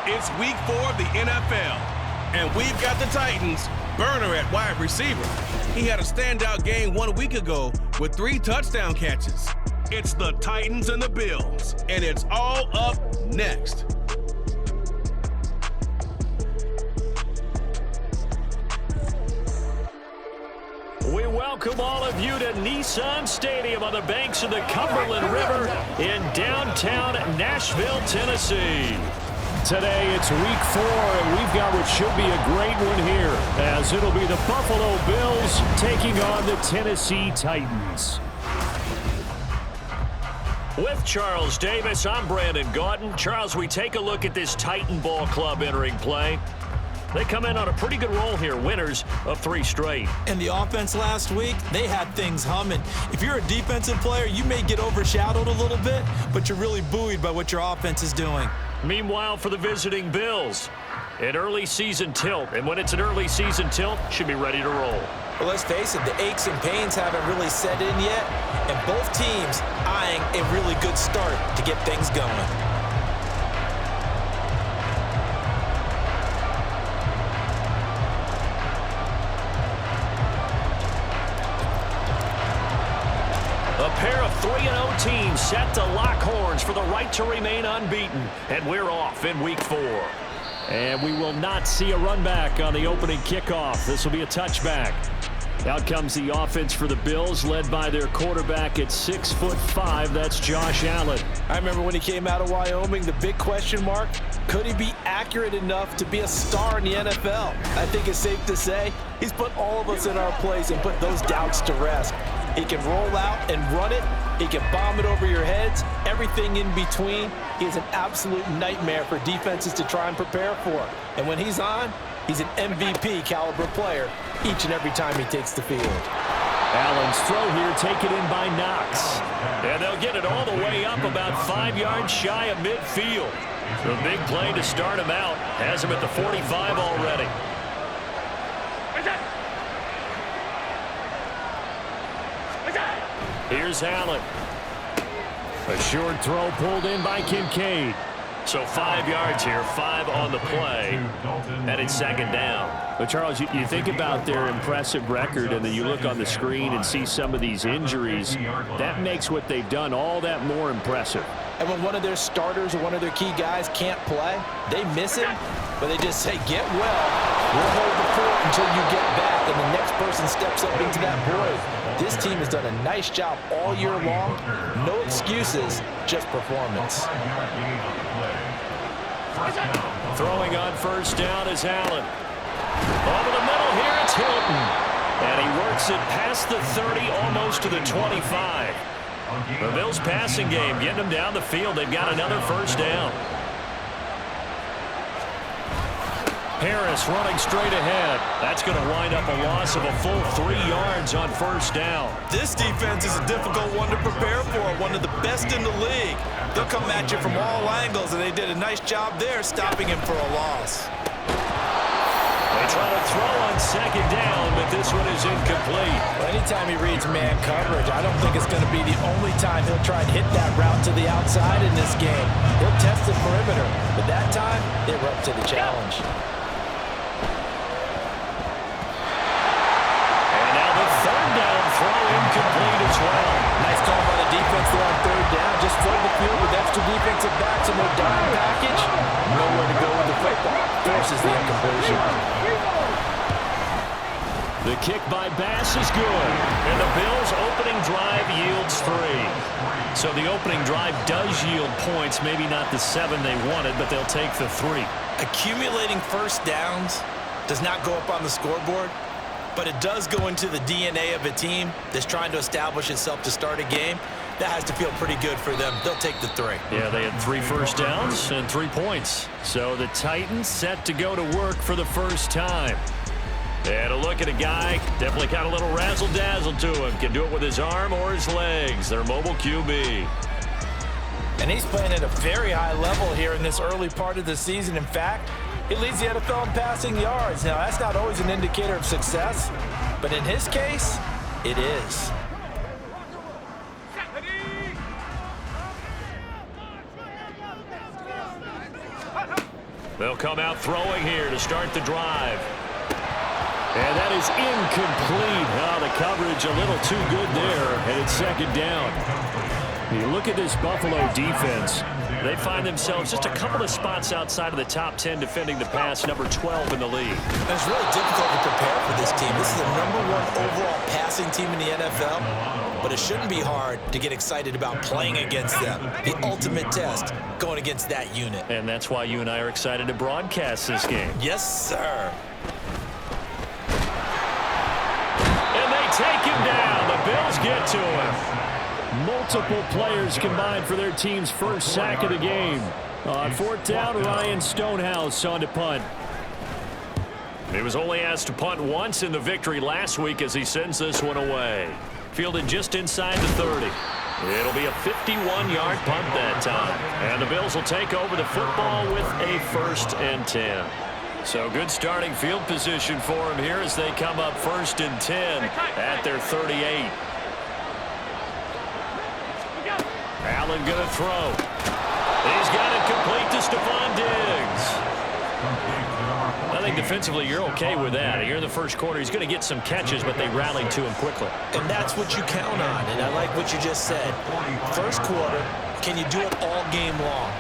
It's week 4 of the NFL, and we've got the Titans' burner at wide receiver. He had a standout game 1 week ago with 3 touchdown catches. It's the Titans and the Bills, and it's all up next. We welcome all of you to Nissan Stadium on the banks of the Cumberland River in downtown Nashville, Tennessee. Today it's week 4, and we've got what should be a great one here, as it'll be the Buffalo Bills taking on the Tennessee Titans. With Charles Davis, I'm Brandon Gaudin. Charles, we take a look at this Titan ball club entering play. They come in on a pretty good roll here, winners of 3 straight. And the offense last week, they had things humming. If you're a defensive player, you may get overshadowed a little bit, but you're really buoyed by what your offense is doing. Meanwhile, for the visiting Bills, an early season tilt. And when it's an early season tilt, should be ready to roll. Well, let's face it, the aches and pains haven't really set in yet, and both teams eyeing a really good start to get things going. A pair of 3-0 teams set to lock horns for the right to remain unbeaten. And we're off in week 4. And we will not see a run back on the opening kickoff. This will be a touchback. Out comes the offense for the Bills, led by their quarterback at 6'5". That's Josh Allen. I remember when he came out of Wyoming, the big question mark, could he be accurate enough to be a star in the NFL? I think it's safe to say he's put all of us in our place and put those doubts to rest. He can roll out and run it. He can bomb it over your heads. Everything in between. He is an absolute nightmare for defenses to try and prepare for. And when he's on, he's an MVP caliber player each and every time he takes the field. Allen's throw here taken in by Knox. And they'll get it all the way up about 5 yards shy of midfield. The big play to start him out has him at the 45 already. Here's Allen. A short throw pulled in by Kincaid. So 5 yards here, 5 on the play, and it's second down. But Charles, you think about their impressive record, and then you look on the screen and see some of these injuries. That makes what they've done all that more impressive. And when one of their starters or one of their key guys can't play, they miss him, but they just say, get well, we'll hold the fort until you get back, and the next person steps up into that void. This team has done a nice job all year long. No excuses, just performance. Throwing on first down is Allen. Over the middle here, it's Hilton. And he works it past the 30, almost to the 25. The Bills passing game, getting them down the field. They've got another first down. Harris running straight ahead. That's going to wind up a loss of a full 3 yards on first down. This defense is a difficult one to prepare for, one of the best in the league. They'll come at you from all angles, and they did a nice job there stopping him for a loss. They try to throw on second down, but this one is incomplete. Well, anytime he reads man coverage, I don't think it's going to be the only time he'll try and hit that route to the outside in this game. He'll test the perimeter, but that time, they were up to the challenge. Incomplete as well. Nice call by the defense there on third down. Just flood the field with extra defensive backs in their dime package. Nowhere to go with the football. Forces the incompletion. The kick by Bass is good. And the Bills' opening drive yields 3. So the opening drive does yield points. Maybe not the 7 they wanted, but they'll take the 3. Accumulating first downs does not go up on the scoreboard, but it does go into the DNA of a team that's trying to establish itself to start a game. That has to feel pretty good for them. They'll take the 3. Yeah, they had 3 first downs and 3 points. So the Titans set to go to work for the first time. And a look at a guy, definitely got a little razzle-dazzle to him. Can do it with his arm or his legs. Their mobile QB. And he's playing at a very high level here in this early part of the season. In fact, he leads the NFL in passing yards. Now, that's not always an indicator of success, but in his case, it is. They'll come out throwing here to start the drive. And that is incomplete. Oh, the coverage a little too good there, and it's second down. You look at this Buffalo defense. They find themselves just a couple of spots outside of the top 10 defending the pass, number 12 in the league. And it's really difficult to prepare for this team. This is the #1 overall passing team in the NFL, but it shouldn't be hard to get excited about playing against them. The ultimate test going against that unit. And that's why you and I are excited to broadcast this game. Yes, sir. And they take him down. The Bills get to him. Multiple players combined for their team's first sack of the game. On fourth down, Ryan Stonehouse on to punt. He was only asked to punt once in the victory last week as he sends this one away. Fielded just inside the 30. It'll be a 51-yard punt that time. And the Bills will take over the football with a 1st and 10. So good starting field position for him here as they come up 1st and 10 at their 38. Allen going to throw. He's got it complete to Stephon Diggs. I think defensively you're okay with that. Here in the first quarter, he's going to get some catches, but they rallied to him quickly. And that's what you count on, and I like what you just said. First quarter, can you do it all game long?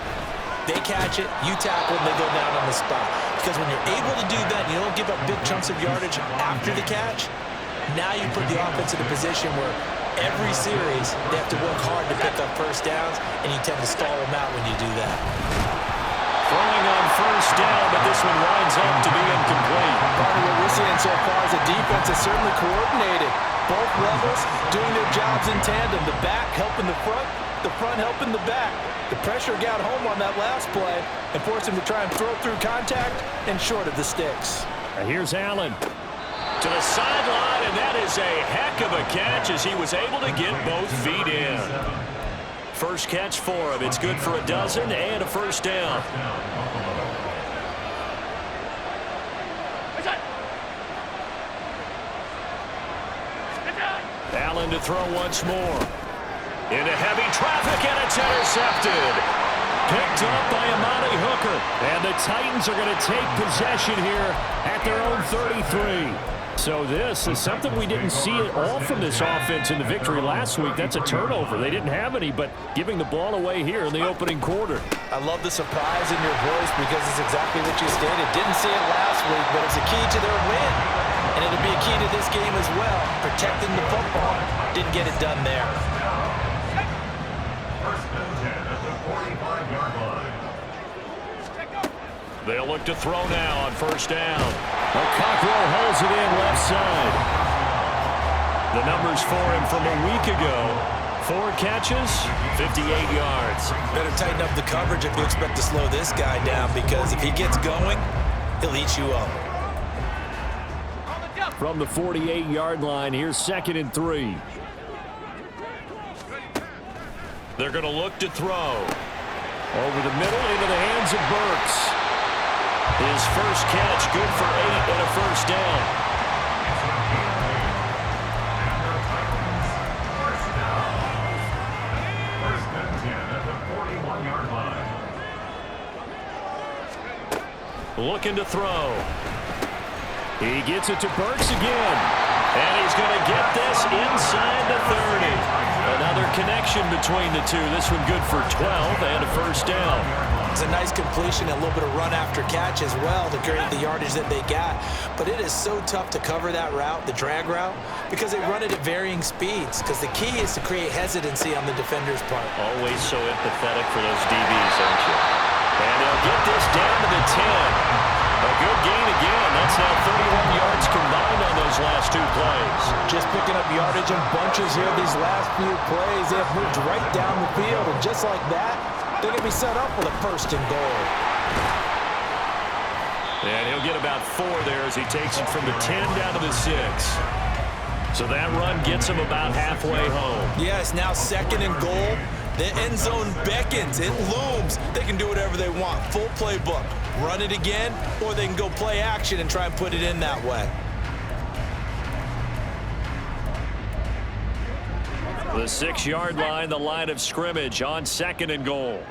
They catch it, you tackle, and they go down on the spot. Because when you're able to do that, and you don't give up big chunks of yardage after the catch, now you put the offense in a position where every series, they have to work hard to pick up first downs, and you tend to stall them out when you do that. Throwing on first down, but this one winds up to be incomplete. Part of what we're seeing so far is the defense is certainly coordinated. Both levels doing their jobs in tandem. The back helping the front helping the back. The pressure got home on that last play and forced him to try and throw through contact and short of the sticks. And here's Allen. To the sideline, and that is a heck of a catch as he was able to get both feet in. First catch for him. It's good for a dozen and a first down. Allen to throw once more. Into heavy traffic, and it's intercepted. Picked up by Amani Hooker. And the Titans are going to take possession here at their own 33. So this is something we didn't see at all from this offense in the victory last week. That's a turnover. They didn't have any, but giving the ball away here in the opening quarter. I love the surprise in your voice because it's exactly what you stated. Didn't see it last week, but it's a key to their win. And it'll be a key to this game as well. Protecting the football. Didn't get it done there. They'll look to throw now on first down. Cockrell holds it in left side. The numbers for him from a week ago. 4 catches, 58 yards. Better tighten up the coverage if you expect to slow this guy down, because if he gets going, he'll eat you up. From the 48-yard line, here's 2nd and 3. They're going to look to throw. Over the middle into the hands of Burks. His first catch, good for 8 and a first down. Looking to throw. He gets it to Burks again. And he's going to get this inside the 30. Another connection between the two. This one good for 12 and a first down. It's a nice completion and a little bit of run after catch as well to create the yardage that they got. But it is so tough to cover that route, the drag route, because they run it at varying speeds. Because the key is to create hesitancy on the defender's part. Always so empathetic for those DBs, aren't you? And they'll get this down to the 10. A good gain again. That's now 31 yards combined on those last 2 plays. Just picking up yardage in bunches here these last few plays. They have moved right down the field, and just like that, they're going to be set up for the 1st and goal. And he'll get about 4 there as he takes it from the 10 down to the 6. So that run gets him about halfway home. Yes, now 2nd and goal. The end zone beckons. It looms. They can do whatever they want. Full playbook. Run it again, or they can go play action and try and put it in that way. The 6-yard line, the line of scrimmage on 2nd and goal.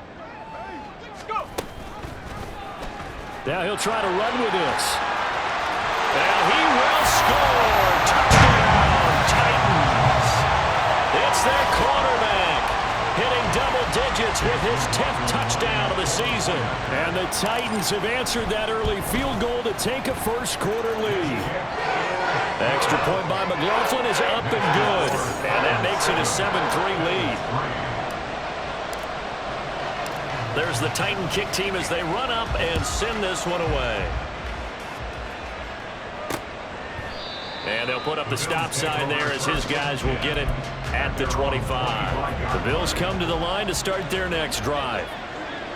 Now he'll try to run with this. And he will score. Touchdown, Titans. It's their quarterback, hitting double digits with his 10th touchdown of the season. And the Titans have answered that early field goal to take a first-quarter lead. Extra point by McLaughlin is up and good. And that makes it a 7-3 lead. There's the Titan kick team as they run up and send this one away. And they'll put up the stop sign there as his guys will get it at the 25. The Bills come to the line to start their next drive.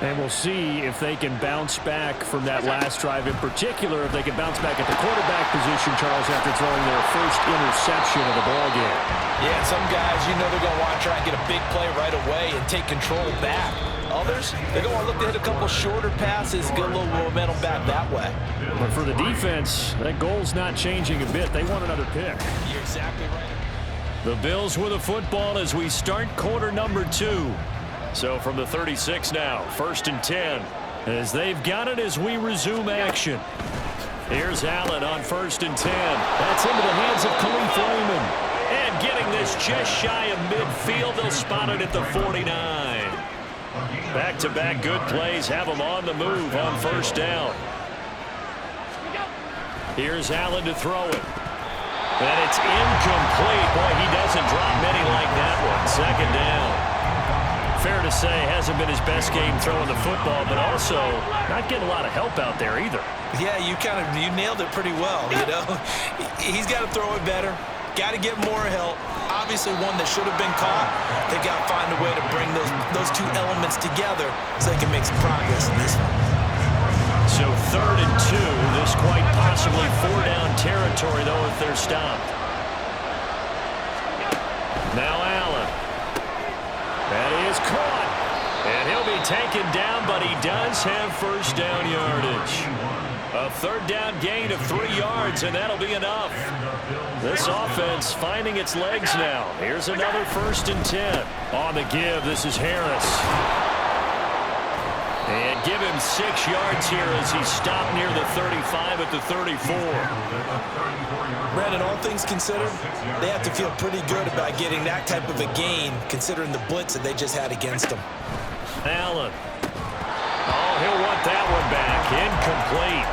And we'll see if they can bounce back from that last drive, in particular if they can bounce back at the quarterback position, Charles, after throwing their first interception of the ballgame. Yeah, some guys, you know they're going to want to try and get a big play right away and take control back. Others, they're going to look to hit a couple shorter passes, get a little momentum back that way. But for the defense, that goal's not changing a bit. They want another pick. You're exactly right. The Bills with a football as we start quarter number 2. So from the 36 now, 1st and 10, as they've got it as we resume action. Here's Allen on 1st and 10. That's into the hands of Khalif Raymond. And getting this just shy of midfield, they'll spot it at the 49. Back-to-back good plays have them on the move on 1st down. Here's Allen to throw it. And it's incomplete. Boy, he doesn't drop many like that one. 2nd down. Fair to say, hasn't been his best game throwing the football, but also not getting a lot of help out there either. Yeah, you nailed it pretty well, you know. He's got to throw it better. Got to get more help. Obviously one that should have been caught. They got to find a way to bring those two elements together so they can make some progress in this one. So 3rd and 2. This quite possibly 4-down territory, though, if they're stopped. Now Allen. That is caught. And he'll be taken down, but he does have 1st down yardage. A 3rd down gain of 3 yards, and that'll be enough. This offense finding its legs now. Here's another 1st and 10. On the give, this is Harris. And give him 6 yards here as he stopped near the 35 at the 34. Brandon, all things considered, they have to feel pretty good about getting that type of a gain, considering the blitz that they just had against them. Allen. Oh, he'll want that one back. Incomplete.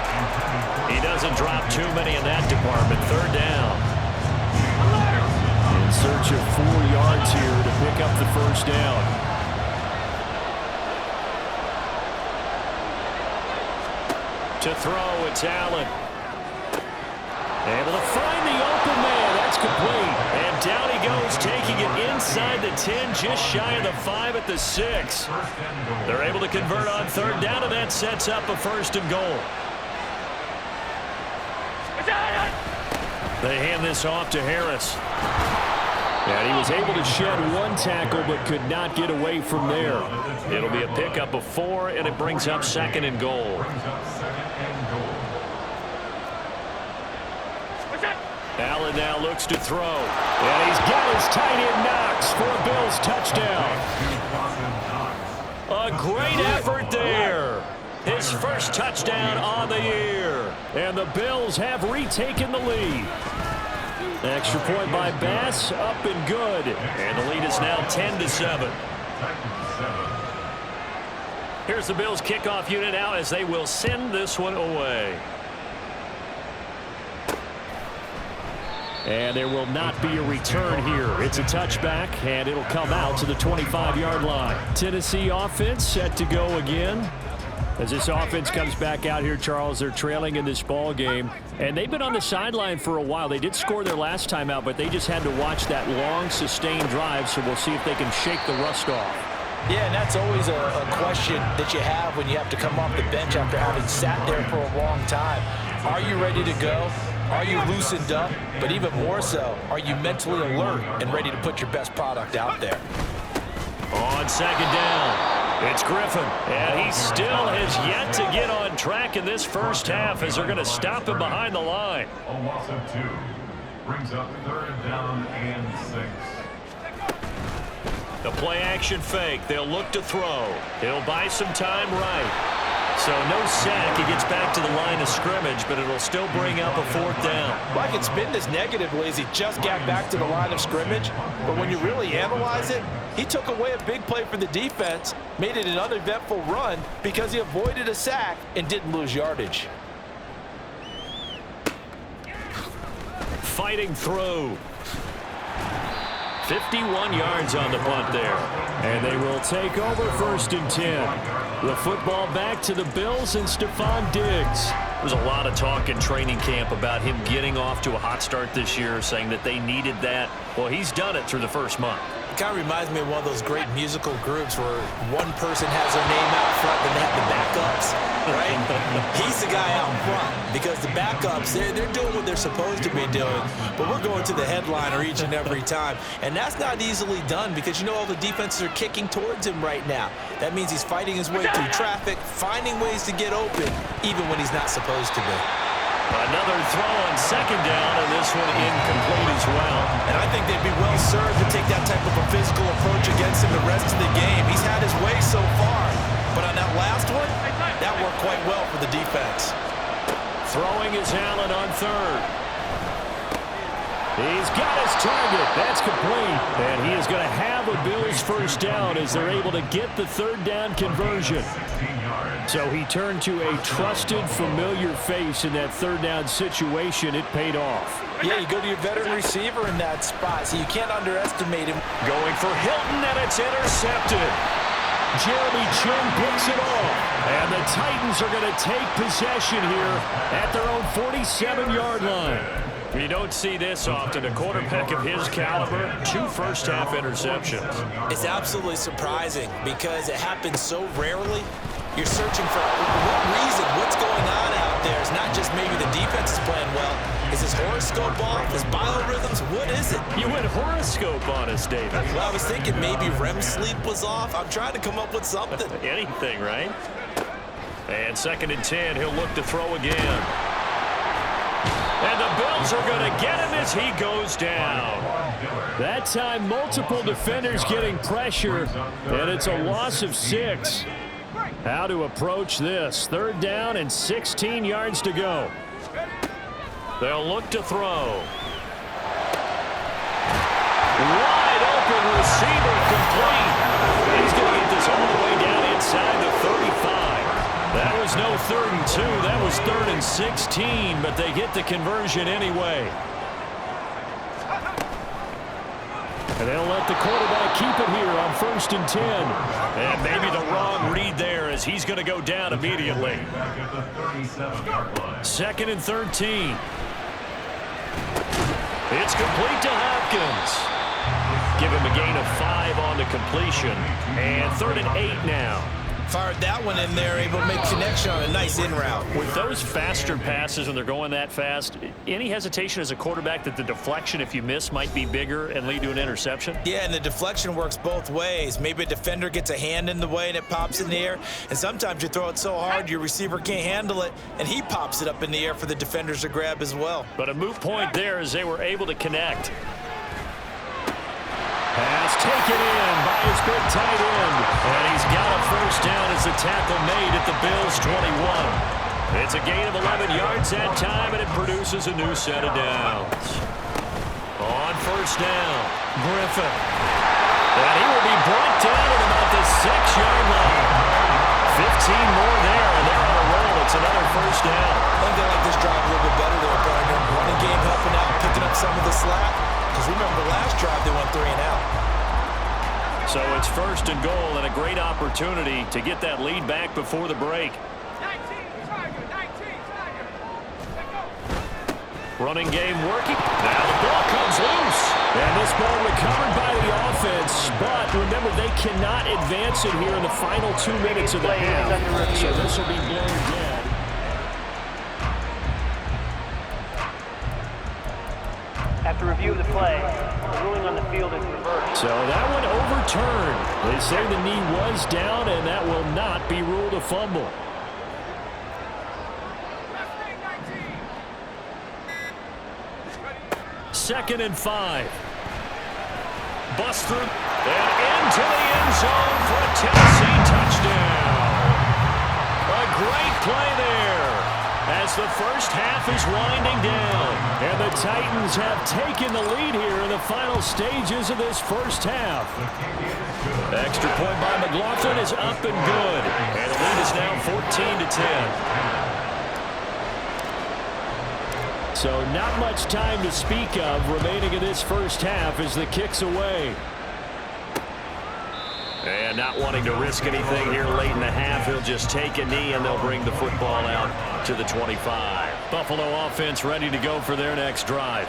He doesn't drop too many in that department. 3rd down. In search of 4 yards here to pick up the 1st down. To throw, it's Allen. Able to find the open man. That's complete. And down he goes, taking it inside the 10, just shy of the 5 at the 6. They're able to convert on 3rd down, and that sets up a 1st and goal. They hand this off to Harris. And he was able to shed 1 tackle, but could not get away from there. It'll be a pickup of 4, and it brings up 2nd and goal. Allen now looks to throw. And he's got his tight end Knox for a Bills touchdown. A great effort there. His first touchdown on the year. And the Bills have retaken the lead. Extra point by Bass, up and good. And the lead is now 10-7. Here's the Bills kickoff unit now as they will send this one away. And there will not be a return here. It's a touchback, and it'll come out to the 25-yard line. Tennessee offense set to go again. As this offense comes back out here, Charles, they're trailing in this ball game. And they've been on the sideline for a while. They did score their last time out, but they just had to watch that long, sustained drive, so we'll see if they can shake the rust off. Yeah, and that's always a question that you have when you have to come off the bench after having sat there for a long time. Are you ready to go? Are you loosened up? But even more so, are you mentally alert and ready to put your best product out there? On 2nd down, it's Griffin. And he still has yet to get on track in this first half as they're going to stop him behind the line. A loss of 2 brings up 3rd down and 6. The play action fake. They'll look to throw. He'll buy some time right. So no sack. He gets back to the line of scrimmage, but it'll still bring up a 4th down. Well, I can spin this negatively as he just got back to the line of scrimmage. But when you really analyze it, he took away a big play for the defense, made it an uneventful run because he avoided a sack and didn't lose yardage. Fighting through. 51 yards on the punt there. And they will take over 1st and 10. The football back to the Bills and Stephon Diggs. There's a lot of talk in training camp about him getting off to a hot start this year, saying that they needed that. Well, he's done it through the first month. It kind of reminds me of one of those great musical groups where one person has their name out front, then they have the backups, right? He's the guy out front because the backups, they're doing what they're supposed to be doing, but we're going to the headliner each and every time, and that's not easily done because you know all the defenses are kicking towards him right now. That means he's fighting his way through traffic, finding ways to get open, even when he's not supposed to be. Another throw on 2nd down, and this one incomplete as well. And I think they'd be well served to take that type of a physical approach against him the rest of the game. He's had his way so far, but on that last one, that worked quite well for the defense. Throwing is Allen on 3rd. He's got his target. That's complete. And he is going to have a Bills 1st down as they're able to get the 3rd down conversion. So he turned to a trusted, familiar face in that 3rd down situation. It paid off. Yeah, you go to your veteran receiver in that spot, so you can't underestimate him. Going for Hilton, and it's intercepted. Jeremy Chinn picks it off. And the Titans are going to take possession here at their own 47-yard line. You don't see this often. A quarterback of his caliber, 2 first-half interceptions. It's absolutely surprising because it happens so rarely. You're searching for what reason, what's going on out there. It's not just maybe the defense is playing well. Is his horoscope off? His biorhythms? What is it? You went horoscope on us, David. Well, I was thinking maybe REM sleep was off. I'm trying to come up with something. Anything, right? And 2nd and 10, he'll look to throw again. And the Bills are going to get him as he goes down. That time, multiple defenders getting pressure, and it's a loss of 6. How to approach this. 3rd down and 16 yards to go. They'll look to throw. Wide open receiver complete. He's going to get this all the way down inside the 35. That was no 3rd and 2. That was 3rd and 16, but they get the conversion anyway. And they'll let the quarterback keep it here on 1st and 10. And maybe the wrong read there as he's going to go down immediately. 2nd and 13. It's complete to Hopkins. Give him a gain of 5 on the completion. And 3rd and 8 now. Fired that one in there, able to make connection on a nice in route. With those faster passes when they're going that fast, any hesitation as a quarterback that the deflection, if you miss, might be bigger and lead to an interception? Yeah, and the deflection works both ways. Maybe a defender gets a hand in the way and it pops in the air. And sometimes you throw it so hard your receiver can't handle it, and he pops it up in the air for the defenders to grab as well. But a moot point there as they were able to connect. Pass taken in by his big tight end. And he's got a 1st down as the tackle made at the Bills' 21. It's a gain of 11 yards that time, and it produces a new set of downs. On 1st down, Griffin. And he will be brought down at about the 6-yard line. 15 more there, and they're on a roll. It's another 1st down. I think they like this drive a little bit better there, partner. Running game helping out, picking up some of the slack. Because remember, the last drive they went 3 and out. So it's 1st and goal and a great opportunity to get that lead back before the break. Running game working. Now the ball comes loose. And this ball recovered by the offense. But remember, they cannot advance it here in the final 2 minutes of the half. So this will be blown dead. After review of the play, the ruling on the field is reversed. So that one overturned. They say the knee was down, and that will not be ruled a fumble. Second and 5. Bust through and into the end zone for a Tennessee touchdown. A great play there as the first half is winding down. And the Titans have taken the lead here in the final stages of this first half. Extra point by McLaughlin is up and good. And the lead is now 14-10. So not much time to speak of remaining in this first half as the kick's away. And not wanting to risk anything here late in the half, he'll just take a knee and they'll bring the football out to the 25. Buffalo offense ready to go for their next drive.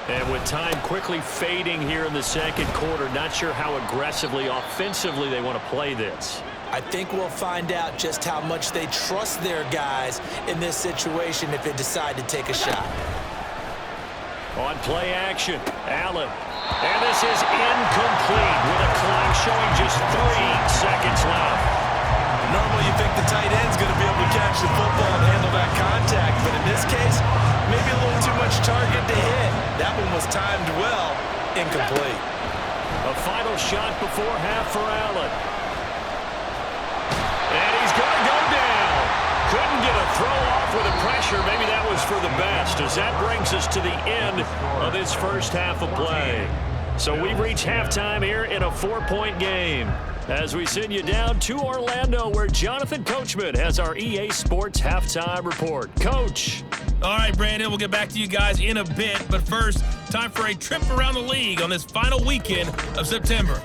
And with time quickly fading here in the second quarter, not sure how aggressively, offensively they want to play this. I think we'll find out just how much they trust their guys in this situation if they decide to take a shot. On play action, Allen. And this is incomplete with a clock showing just 3 seconds left. Normally you think the tight end's going to be able to catch the football and handle that contact, but in this case, maybe a little too much target to hit. That one was timed well, incomplete. A final shot before half for Allen. And he's going to go down. Couldn't get a throw off with the pressure. Maybe that was for the best, as that brings us to the end of this first half of play. So we've reached halftime here in a 4-point game, as we send you down to Orlando, where Jonathan Coachman has our EA Sports Halftime Report. Coach. All right, Brandon, we'll get back to you guys in a bit. But first, time for a trip around the league on this final weekend of September.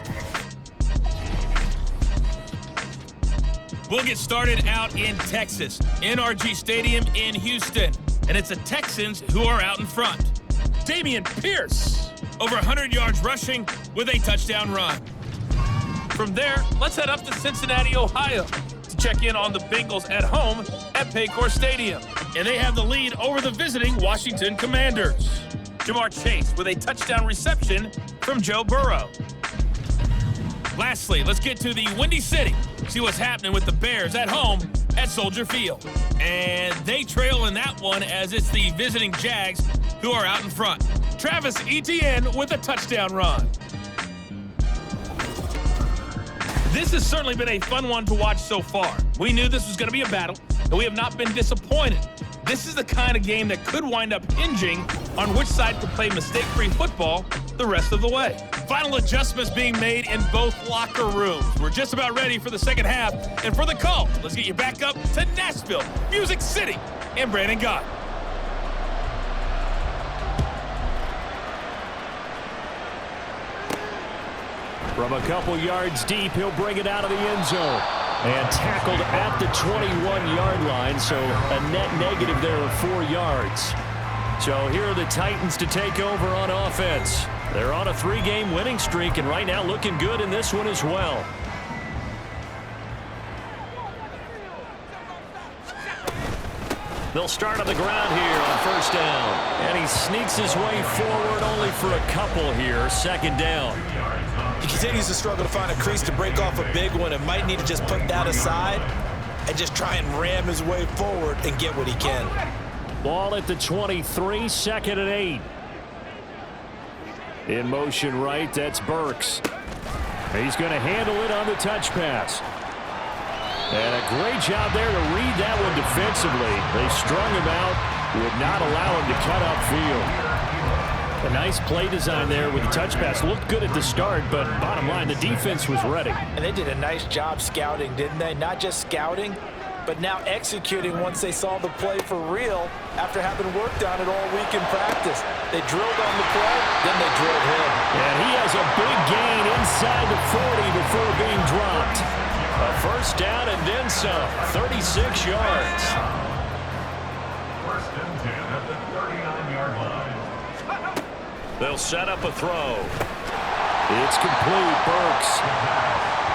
We'll get started out in Texas, NRG Stadium in Houston. And it's the Texans who are out in front. Dameon Pierce, over 100 yards rushing with a touchdown run. From there, let's head up to Cincinnati, Ohio to check in on the Bengals at home at Paycor Stadium. And they have the lead over the visiting Washington Commanders. Jamar Chase with a touchdown reception from Joe Burrow. Lastly, let's get to the Windy City. See what's happening with the Bears at home at Soldier Field. And they trail in that one as it's the visiting Jags who are out in front. Travis Etienne with a touchdown run. This has certainly been a fun one to watch so far. We knew this was going to be a battle, and we have not been disappointed. This is the kind of game that could wind up hinging on which side can play mistake-free football the rest of the way. Final adjustments being made in both locker rooms. We're just about ready for the second half. And for the call, let's get you back up to Nashville, Music City, and Brandon Gott. From a couple yards deep, he'll bring it out of the end zone. And tackled at the 21-yard line, so a net negative there of 4 yards. So here are the Titans to take over on offense. They're on a 3-game winning streak, and right now looking good in this one as well. They'll start on the ground here on first down. And he sneaks his way forward only for a couple here, second down. He continues to struggle to find a crease to break off a big one and might need to just put that aside and just try and ram his way forward and get what he can. Ball at the 23, second and 8. In motion right, that's Burks. He's going to handle it on the touch pass. And a great job there to read that one defensively. They strung him out, would not allow him to cut upfield. A nice play design there with the touch pass. Looked good at the start, but bottom line, the defense was ready. And they did a nice job scouting, didn't they? Not just scouting, but now executing once they saw the play for real after having worked on it all week in practice. They drilled on the play, then they drilled him. And he has a big gain inside the 40 before being dropped. A first down and then some, 36 yards. First and 10 at the 39-yard line. They'll set up a throw. It's complete, Burks.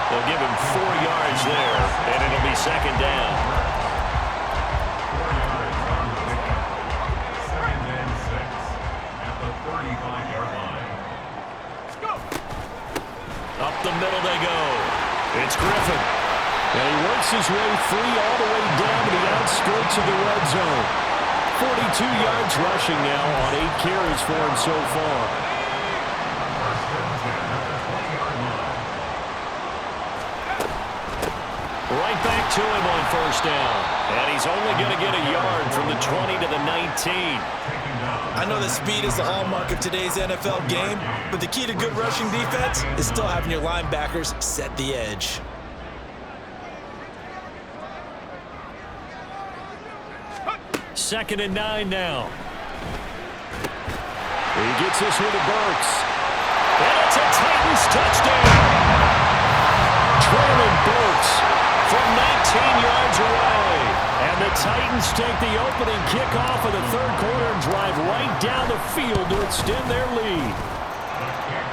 They'll give him 4 yards there, and it'll be second down. 4 yards on the pickup. Second and 6 at the 35-yard line. Let's go. Up the middle they go. It's Griffin. And he works his way free all the way down to the outskirts of the red zone. 42 yards rushing now on 8 carries for him so far. First and 10 at the 20-yard line. Right back to him on first down. And he's only going to get a yard from the 20 to the 19. I know that speed is the hallmark of today's NFL game, but the key to good rushing defense is still having your linebackers set the edge. Second and 9 now. He gets this one to Burks. And it's a Titans touchdown. Traylon Burks from 19 yards away. And the Titans take the opening kickoff of the third quarter and drive right down the field to extend their lead.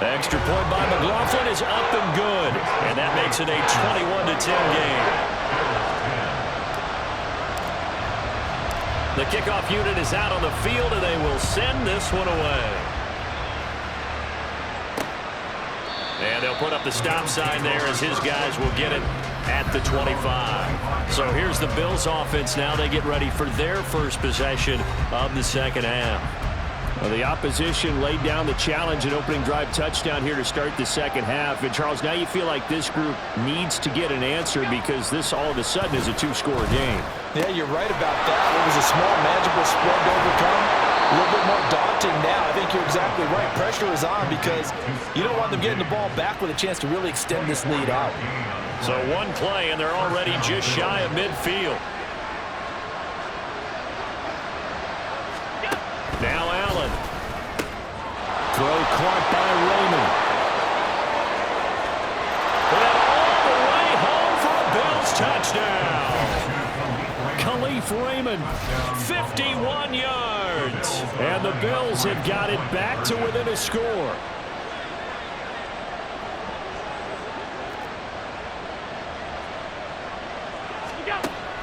The extra point by McLaughlin is up and good. And that makes it a 21-10 game. The kickoff unit is out on the field, and they will send this one away. And they'll put up the stop sign there as his guys will get it at the 25. So here's the Bills offense now. They get ready for their first possession of the second half. Well, the opposition laid down the challenge, an opening drive touchdown here to start the second half. And, Charles, now you feel like this group needs to get an answer because this all of a sudden is a two-score game. Yeah, you're right about that. It was a small, manageable spread to overcome. A little bit more daunting now. I think you're exactly right. Pressure is on because you don't want them getting the ball back with a chance to really extend this lead out. So one play, and they're already just shy of midfield. Now Allen. Throw caught by Raymond. And all the way home for a Bills touchdown. Khalif Raymond, 51 yards. And the Bills have got it back to within a score.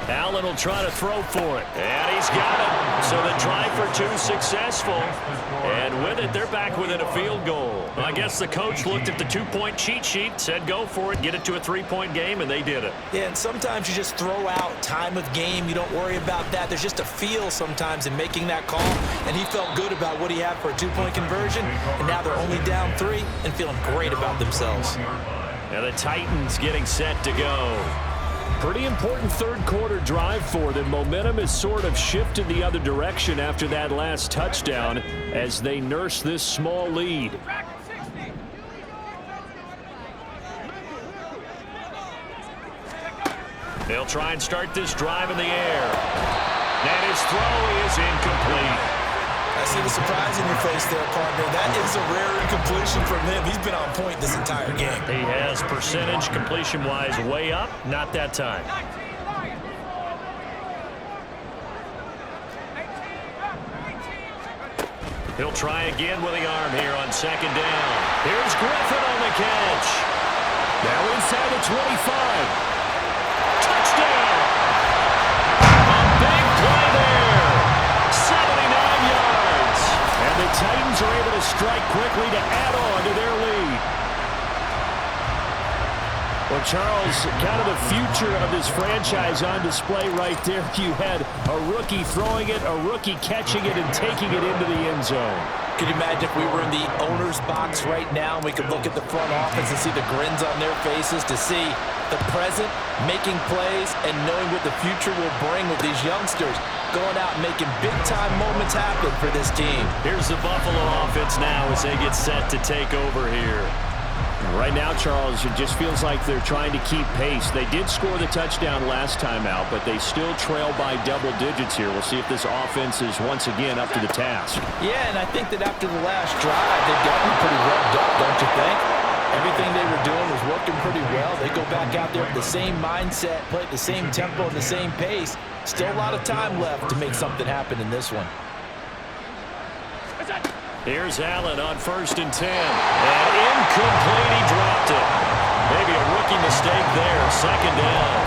Allen will try to throw for it. And he's got it. So the try for two successful. And with it, they're back within a field goal. I guess the coach looked at the two-point cheat sheet, said go for it, get it to a three-point game, and they did it. Yeah, and sometimes you just throw out time of game. You don't worry about that. There's just a feel sometimes in making that call. And he felt good about what he had for a two-point conversion. And now they're only down 3 and feeling great about themselves. And the Titans getting set to go. Pretty important third quarter drive for them. Momentum has sort of shifted the other direction after that last touchdown as they nurse this small lead. They'll try and start this drive in the air. And his throw is incomplete. I see the surprise in your face there, partner. That is a rare incompletion from him. He's been on point this entire game. He has percentage completion-wise way up. Not that time. He'll try again with the arm here on second down. Here's Griffin on the catch. Now inside the 25. Touchdown! A big play there. 79 yards. And the Titans are able to strike quickly to add on to their lead. Well, Charles, kind of the future of this franchise on display right there. You had a rookie throwing it, a rookie catching it, and taking it into the end zone. Could you imagine if we were in the owner's box right now and we could look at the front office and see the grins on their faces, to see the present making plays and knowing what the future will bring with these youngsters going out and making big-time moments happen for this team. Here's the Buffalo offense now as they get set to take over here. Right now, Charles, it just feels like they're trying to keep pace. They did score the touchdown last time out, but they still trail by double digits here. We'll see if this offense is once again up to the task. Yeah, and I think that after the last drive, they've gotten pretty revved up, don't you think? Everything they were doing was working pretty well. They go back out there with the same mindset, play at the same tempo and the same pace. Still a lot of time left to make something happen in this one. Here's Allen on 1st and 10. And incomplete, he dropped it. Maybe a rookie mistake there. Second down.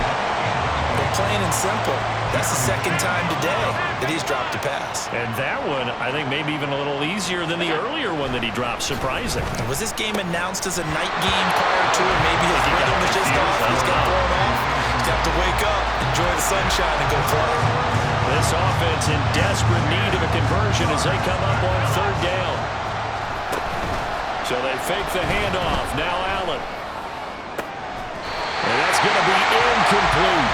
But plain and simple, that's the second time today that he's dropped a pass. And that one, I think, maybe even a little easier than the earlier one that he dropped. Surprising. Was this game announced as a night game prior to it? Maybe his rhythm was just off. He's got thrown off. He's got to wake up, enjoy the sunshine, and go play. This offense in desperate need of a conversion as they come up on third down. So they fake the handoff. Now Allen. And that's going to be incomplete.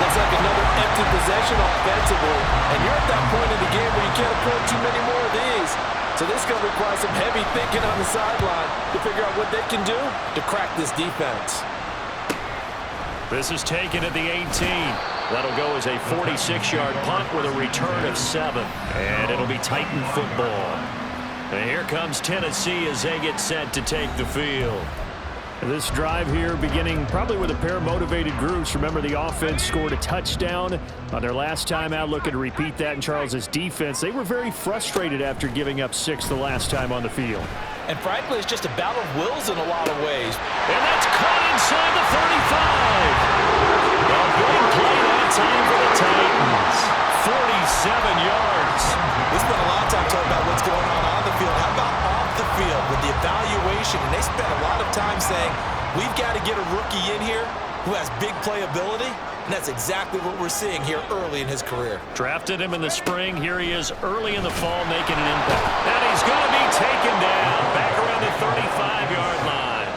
Looks like another empty possession offensively. And you're at that point in the game where you can't afford too many more of these. So this is going to require some heavy thinking on the sideline to figure out what they can do to crack this defense. This is taken at the 18. That'll go as a 46-yard punt with a return of 7. And it'll be Titan football. And here comes Tennessee as they get set to take the field. This drive here beginning probably with a pair of motivated groups. Remember, the offense scored a touchdown on their last time out. Looking to repeat that in Charles's defense. They were very frustrated after giving up 6 the last time on the field. And frankly, it's just a battle of wills in a lot of ways. And that's caught inside the 35. A big play that time for the Titans. 47 yards. We spent a lot of time talking about what's going on the field. How about off the field with the evaluation? And they spent a lot of time saying, we've got to get a rookie in here who has big playability. And that's exactly what we're seeing here early in his career. Drafted him in the spring. Here he is early in the fall making an impact. And he's going to be taken down back around the 35-yard line.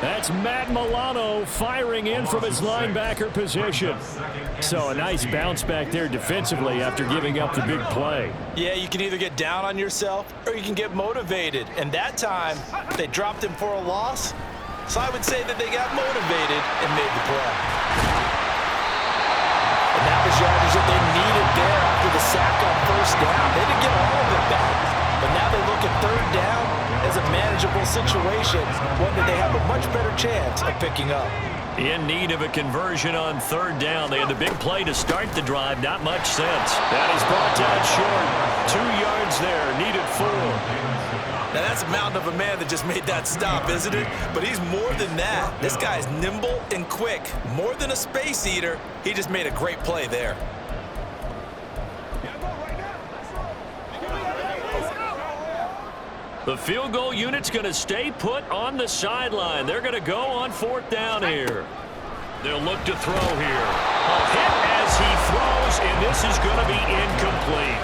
That's Matt Milano firing in from his linebacker position. So a nice bounce back there defensively after giving up the big play. Yeah, you can either get down on yourself or you can get motivated. And that time, they dropped him for a loss. So I would say that they got motivated and made the play. And that was yardage that they needed there after the sack on first down. They didn't get all of it back. But now they look at third down as a manageable situation, one that they have a much better chance of picking up. In need of a conversion on third down. They had the big play to start the drive. Not much sense. That is brought down short. 2 yards there. Needed 4. Now that's a mountain of a man that just made that stop, isn't it? But he's more than that. This guy's nimble and quick. More than a space eater. He just made a great play there. The field goal unit's going to stay put on the sideline. They're going to go on fourth down here. They'll look to throw here. A hit as he throws, and this is going to be incomplete.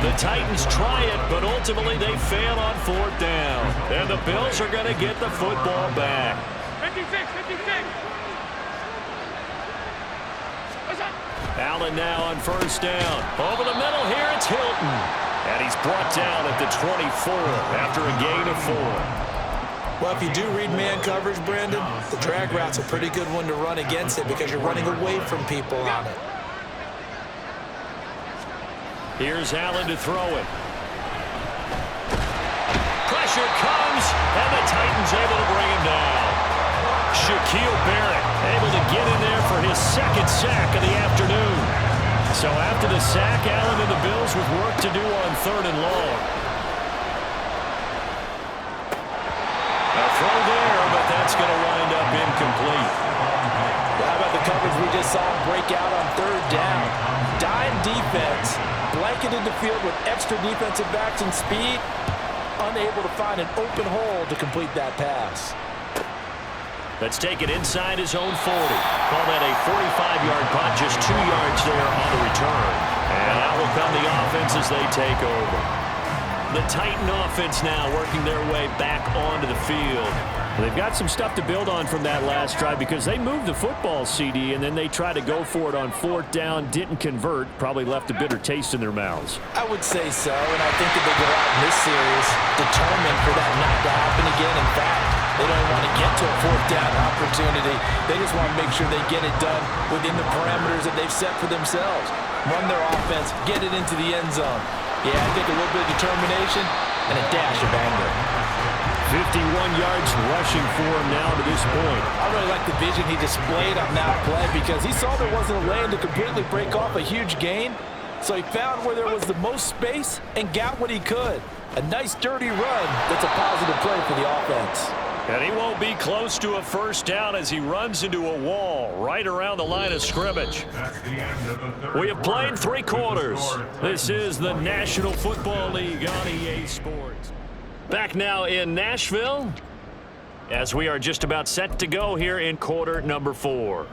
The Titans try it, but ultimately they fail on fourth down. And the Bills are going to get the football back. 56. Allen now on first down. Over the middle here, it's Hilton. And he's brought down at the 24 after a gain of 4. Well, if you do read man coverage, Brandon, the drag route's a pretty good one to run against it because you're running away from people on it. Here's Allen to throw it. Pressure comes, and the Titans able to bring him down. Shaquille Barrett able to get in there for his second sack of the afternoon. So after the sack, Allen and the Bills with work to do on third and long. A throw there, but that's going to wind up incomplete. How about the coverage we just saw break out on third down? Dime defense, blanketed the field with extra defensive backs and speed, unable to find an open hole to complete that pass. Let's take it inside his own 40. Call that a 45-yard punt, just 2 yards there on the return. And out will come the offense as they take over. The Titan offense now working their way back onto the field. They've got some stuff to build on from that last drive because they moved the football, CD, and then they tried to go for it on fourth down, didn't convert, probably left a bitter taste in their mouths. I would say so, and I think that they go out in this series determined for that not to happen again. In fact, they don't want to get to a fourth down opportunity. They just want to make sure they get it done within the parameters that they've set for themselves. Run their offense, get it into the end zone. Yeah, I think a little bit of determination and a dash of anger. 51 yards rushing for him now to this point. I really like the vision he displayed on that play because he saw there wasn't a lane to completely break off a huge gain. So he found where there was the most space and got what he could. A nice dirty run that's a positive play for the offense. And he won't be close to a first down as he runs into a wall right around the line of scrimmage. We have played 3 quarters. This is the National Football League on EA Sports. Back now in Nashville as we are just about set to go here in quarter number 4.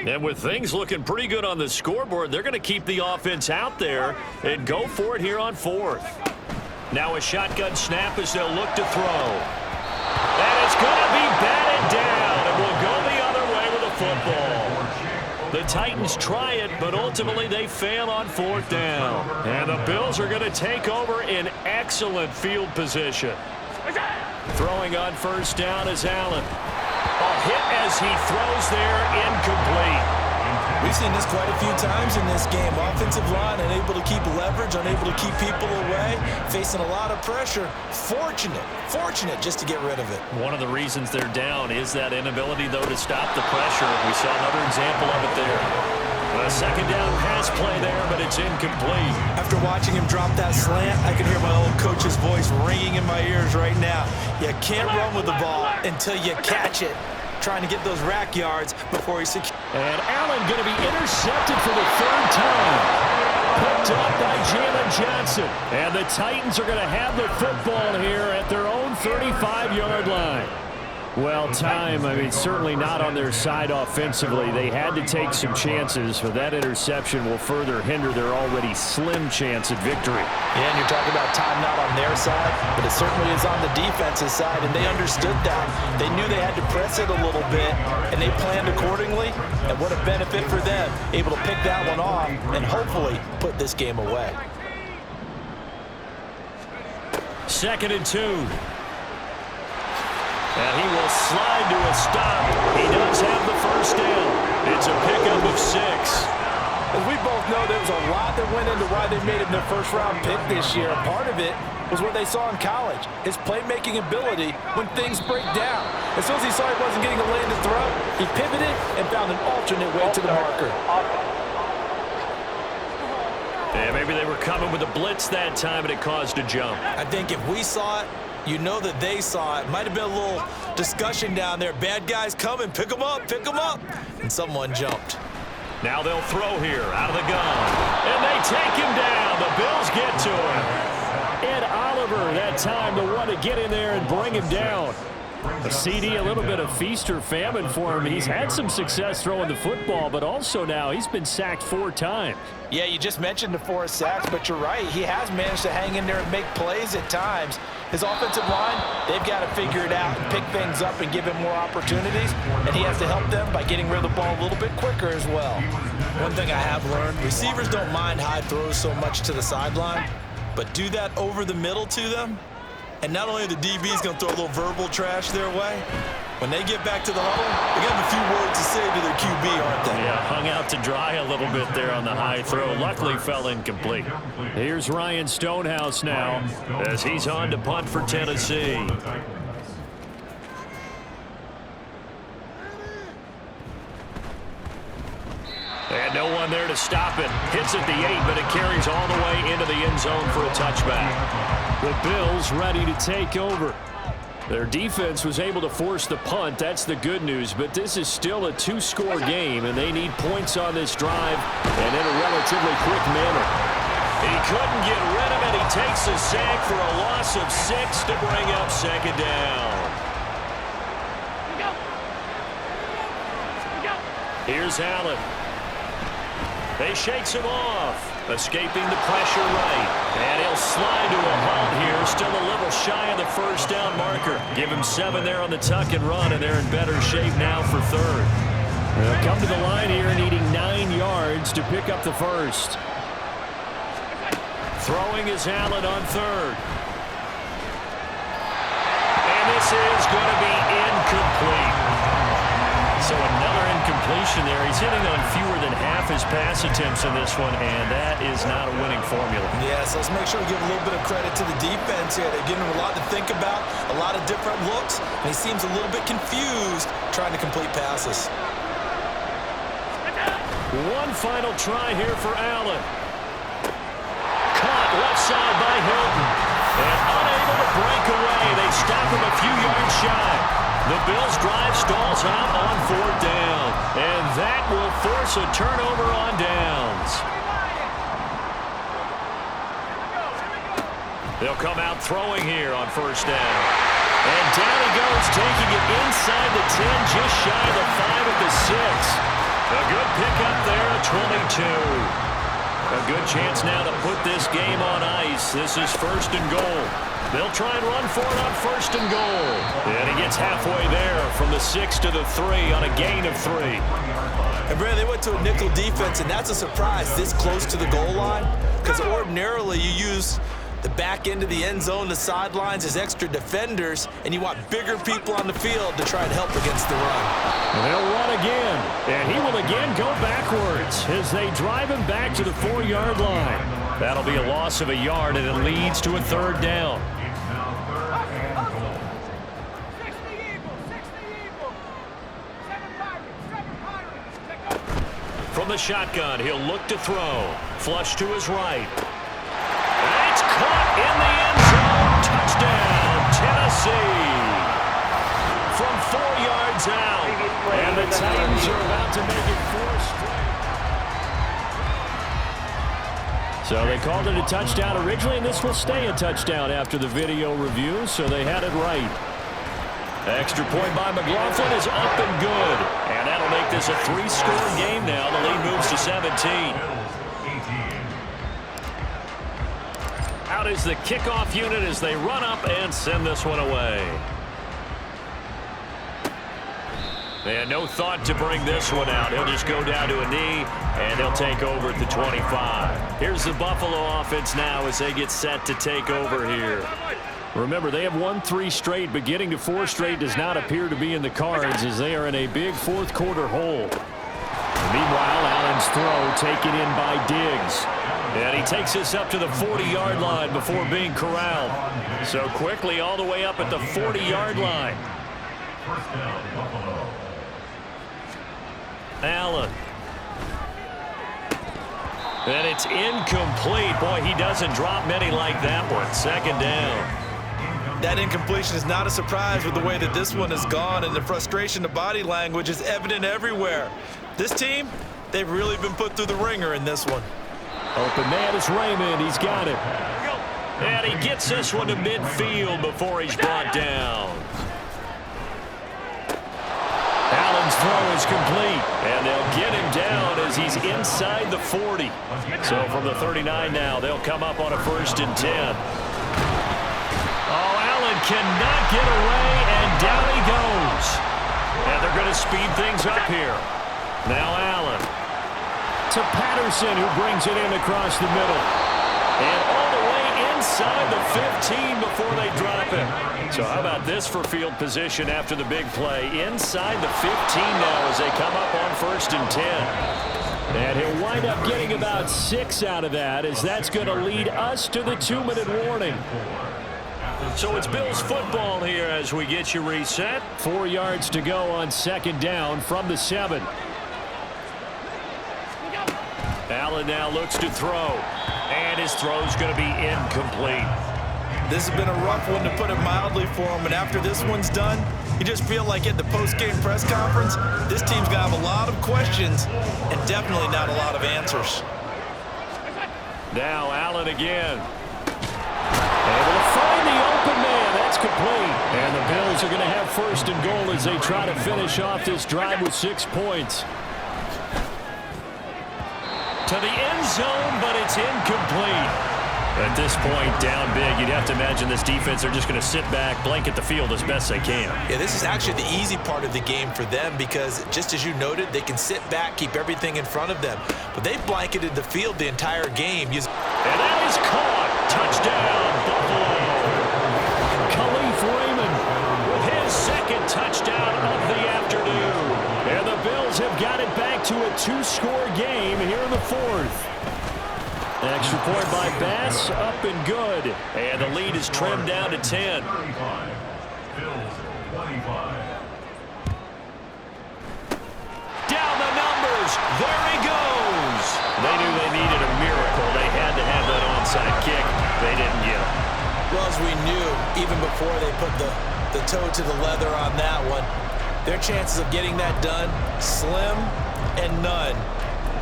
And with things looking pretty good on the scoreboard, they're going to keep the offense out there and go for it here on fourth. Now a shotgun snap as they'll look to throw. And it's going to be batted down, and will go the other way with the football. The Titans try it, but ultimately they fail on 4th down. And the Bills are going to take over in excellent field position. Throwing on 1st down is Allen. A hit as he throws there, incomplete. We've seen this quite a few times in this game. Offensive line unable to keep leverage, unable to keep people away, facing a lot of pressure. Fortunate just to get rid of it. One of the reasons they're down is that inability, though, to stop the pressure. We saw another example of it there. A 2nd down pass play there, but it's incomplete. After watching him drop that slant, I can hear my old coach's voice ringing in my ears right now. You can't run with the ball until you catch it. Trying to get those rack yards before he secures. And Allen going to be intercepted for the 3rd time. Picked up by Jalen Johnson. And the Titans are going to have the football here at their own 35-yard line. Well, certainly not on their side offensively. They had to take some chances, but that interception will further hinder their already slim chance at victory. Yeah, and you're talking about time not on their side, but it certainly is on the defensive side, and they understood that. They knew they had to press it a little bit, and they planned accordingly, and what a benefit for them, able to pick that one off and hopefully put this game away. 2nd and 2. And he will slide to a stop. He does have the 1st down. It's a pickup of 6. As we both know, there was a lot that went into why they made him their 1st-round pick this year. Part of it was what they saw in college, his playmaking ability when things break down. As soon as he saw he wasn't getting a lane to throw, he pivoted and found an alternate way to the marker. Yeah, maybe they were coming with a blitz that time, and it caused a jump. I think if we saw it, you know that they saw it. Might have been a little discussion down there. Bad guys coming, pick them up. And someone jumped. Now they'll throw here out of the gun. And they take him down. The Bills get to him. Ed Oliver that time, the one to get in there and bring him down. A CD, a little bit of feast or famine for him. He's had some success throwing the football, but also now he's been sacked 4 times. Yeah, you just mentioned the 4 sacks, but you're right. He has managed to hang in there and make plays at times. His offensive line, they've got to figure it out and pick things up and give him more opportunities, and he has to help them by getting rid of the ball a little bit quicker as well. One thing I have learned, receivers don't mind high throws so much to the sideline, but do that over the middle to them, and not only are the DBs going to throw a little verbal trash their way, when they get back to the huddle, they got a few words to say to their QB, aren't they? Yeah, hung out to dry a little bit there on the high throw. Luckily fell incomplete. Here's Ryan Stonehouse now as he's on to punt for Tennessee. And no one there to stop it. Hits at the 8, but it carries all the way into the end zone for a touchback. The Bills ready to take over. Their defense was able to force the punt. That's the good news, but this is still a 2-score game, and they need points on this drive and in a relatively quick manner. He couldn't get rid of it. He takes a sack for a loss of 6 to bring up 2nd down. Here's Allen. They shakes him off, escaping the pressure right. And he'll slide to a halt here, still a little shy of the 1st down marker. Give him 7 there on the tuck and run, and they're in better shape now for 3rd. They'll come to the line here needing 9 yards to pick up the 1st. Throwing is Allen on 3rd. And this is going to be incomplete. So another incompletion there. He's hitting on fewer than half his pass attempts in this one, and that is not a winning formula. Yes, let's make sure we give a little bit of credit to the defense here. They're giving him a lot to think about, a lot of different looks, and he seems a little bit confused trying to complete passes. One final try here for Allen. Caught left side by Hilton. And unable to break away. They stop him a few yards shy. The Bills' drive stalls out on 4th down. And that will force a turnover on downs. They'll come out throwing here on 1st down. And down he goes, taking it inside the 10, just shy of the 5 at the 6. A good pickup there at 22. A good chance now to put this game on ice. This is 1st and goal. They'll try and run for it on 1st and goal. And he gets halfway there from the 6 to the 3 on a gain of 3. And Brad, they went to a nickel defense, and that's a surprise this close to the goal line, because ordinarily you use the back end of the end zone, the sidelines as extra defenders, and you want bigger people on the field to try and help against the run. And they'll run again, and he will again go backwards as they drive him back to the 4-yard line. That'll be a loss of a yard, and it leads to a 3rd down. From the shotgun, he'll look to throw. Flush to his right. And it's caught in the end zone. Touchdown, Tennessee. From 4 yards out. And the Titans are about to make it 4 straight. So they called it a touchdown originally, and this will stay a touchdown after the video review, so they had it right. Extra point by McLaughlin is up and good. And that'll make this a 3-score game now. The lead moves to 17. Out is the kickoff unit as they run up and send this one away. They had no thought to bring this one out. He'll just go down to a knee, and they'll take over at the 25. Here's the Buffalo offense now as they get set to take over here. Remember, they have won 3 straight, but getting to 4 straight does not appear to be in the cards as they are in a big 4th quarter hole. Meanwhile, Allen's throw taken in by Diggs. And he takes this up to the 40-yard line before being corralled. So quickly all the way up at the 40-yard line. Allen. And it's incomplete. Boy, he doesn't drop many like that one. 2nd down. That incompletion is not a surprise with the way that this one has gone, and the frustration, the body language is evident everywhere. This team, they've really been put through the ringer in this one. Open man is Raymond. He's got it. And he gets this one to midfield before he's brought down. Allen's throw is complete, and they'll get him down as he's inside the 40. So from the 39 now, they'll come up on a 1st and 10. Oh, Allen cannot get away, and down he goes. And they're going to speed things up here. Now Allen to Patterson, who brings it in across the middle. And all the way inside the 15 before they drop it. So how about this for field position after the big play? Inside the 15 now as they come up on 1st and 10. And he'll wind up getting about 6 out of that, as that's going to lead us to the 2-minute warning. So it's Bills football here as we get you reset. 4 yards to go on 2nd down from the 7. Allen now looks to throw, and his throw's going to be incomplete. This has been a rough one, to put it mildly, for him, and after this one's done, you just feel like at the post-game press conference, this team's going to have a lot of questions and definitely not a lot of answers. Now Allen again. Able to find the open man. That's complete. And the Bills are going to have 1st and goal as they try to finish off this drive with 6 points. To the end zone, but it's incomplete. At this point, down big, you'd have to imagine this defense are just going to sit back, blanket the field as best they can. Yeah, this is actually the easy part of the game for them, because just as you noted, they can sit back, keep everything in front of them. But they've blanketed the field the entire game. And that is caught. Touchdown, Buffalo. Khalif Raymond with his 2nd touchdown of the afternoon. And the Bills have got it back to a 2-score game here in the 4th. Extra point by Bass, up and good. And the lead is trimmed down to 10. Down the numbers. There he goes. They knew they needed a miracle. They had to have that onside kick. They didn't get it. Well, as we knew, even before they put the toe to the leather on that one, their chances of getting that done, slim and none.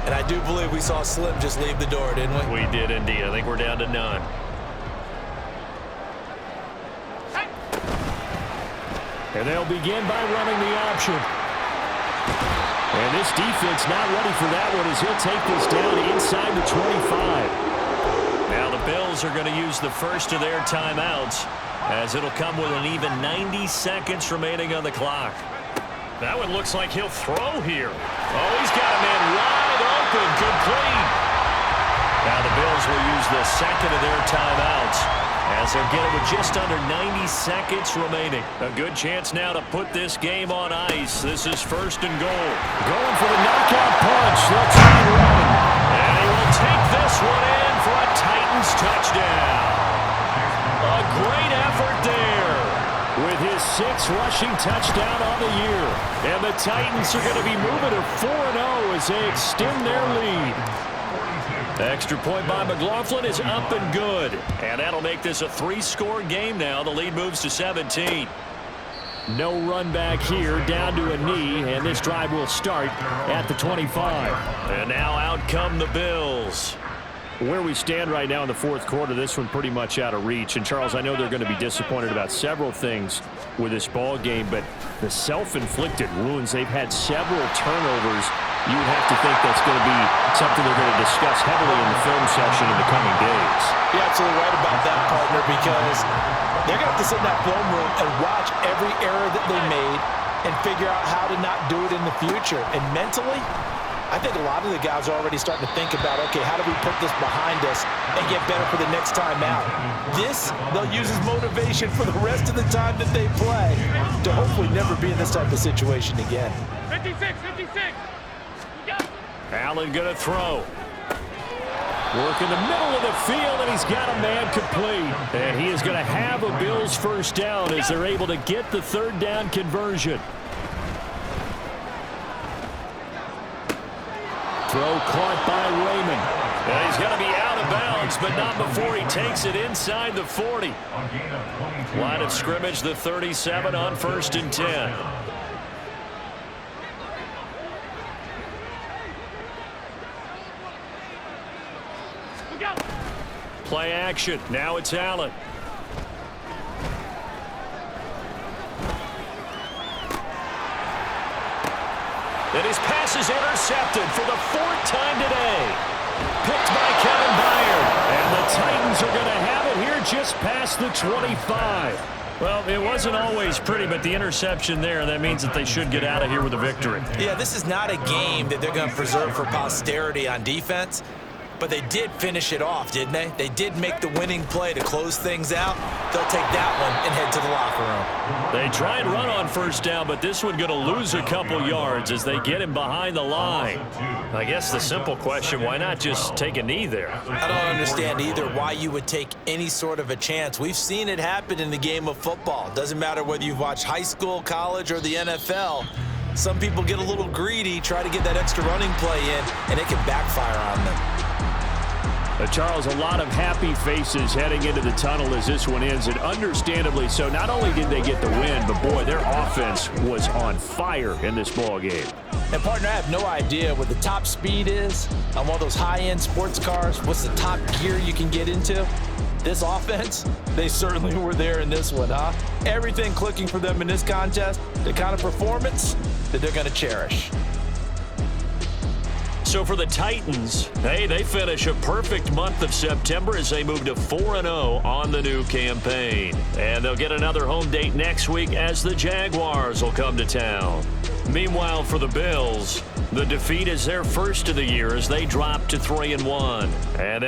And I do believe we saw Slim just leave the door, didn't we? We did indeed. I think we're down to none. And they'll begin by running the option. And this defense not ready for that one as he'll take this down inside the 25. Now the Bills are going to use the first of their timeouts as it'll come with an even 90 seconds remaining on the clock. That one looks like he'll throw here. Oh, he's got a man wide open. Complete. Now the Bills will use the second of their timeouts as they'll get it with just under 90 seconds remaining. A good chance now to put this game on ice. This is first and goal. Going for the knockout punch. They'll try and run. And he will take this one in for a Titans touchdown. A great effort there with his 6th rushing touchdown on the year. And the Titans are going to be moving to 4-0 as they extend their lead. Extra point by McLaughlin is up and good. And that'll make this a 3-score game now. The lead moves to 17. No run back here, down to a knee, and this drive will start at the 25. And now out come the Bills. Where we stand right now in the fourth quarter, this one pretty much out of reach. And, Charles, I know they're going to be disappointed about several things with this ball game, but the self-inflicted wounds, they've had several turnovers. You would have to think that's going to be something they're going to discuss heavily in the film session in the coming days. You're absolutely right about that, partner, because they're going to have to sit in that film room and watch every error that they made and figure out how to not do it in the future. And mentally, I think a lot of the guys are already starting to think about, okay, how do we put this behind us and get better for the next time out? This, they'll use as motivation for the rest of the time that they play to hopefully never be in this type of situation again. 56. Allen going to throw. Work in the middle of the field, and he's got a man complete. And he is going to have a Bills first down as they're able to get the third down conversion. Throw caught by Raymond. And he's going to be out of bounds, but not before he takes it inside the 40. Line of scrimmage, the 37 on 1st and 10. Play action. Now it's Allen. And his pass is intercepted for the 4th time today. Picked by Kevin Byard. And the Titans are going to have it here just past the 25. Well, it wasn't always pretty, but the interception there, that means that they should get out of here with a victory. Yeah, this is not a game that they're going to preserve for posterity on defense. But they did finish it off, didn't they? They did make the winning play to close things out. They'll take that one and head to the locker room. They try and run on first down, but this one going to lose a couple yards as they get him behind the line. I guess the simple question, why not just take a knee there? I don't understand either why you would take any sort of a chance. We've seen it happen in the game of football. Doesn't matter whether you've watched high school, college, or the NFL. Some people get a little greedy, try to get that extra running play in, and it can backfire on them. Charles, a lot of happy faces heading into the tunnel as this one ends, and understandably so. Not only did they get the win, but boy, their offense was on fire in this ball game. And partner, I have no idea what the top speed is on one of those high-end sports cars. What's the top gear you can get into? This offense, they certainly were there in this one, huh? Everything clicking for them in this contest, the kind of performance that they're going to cherish. So for the Titans, hey, they finish a perfect month of September as they move to 4-0 on the new campaign. And they'll get another home date next week as the Jaguars will come to town. Meanwhile, for the Bills, the defeat is their first of the year as they drop to 3-1. And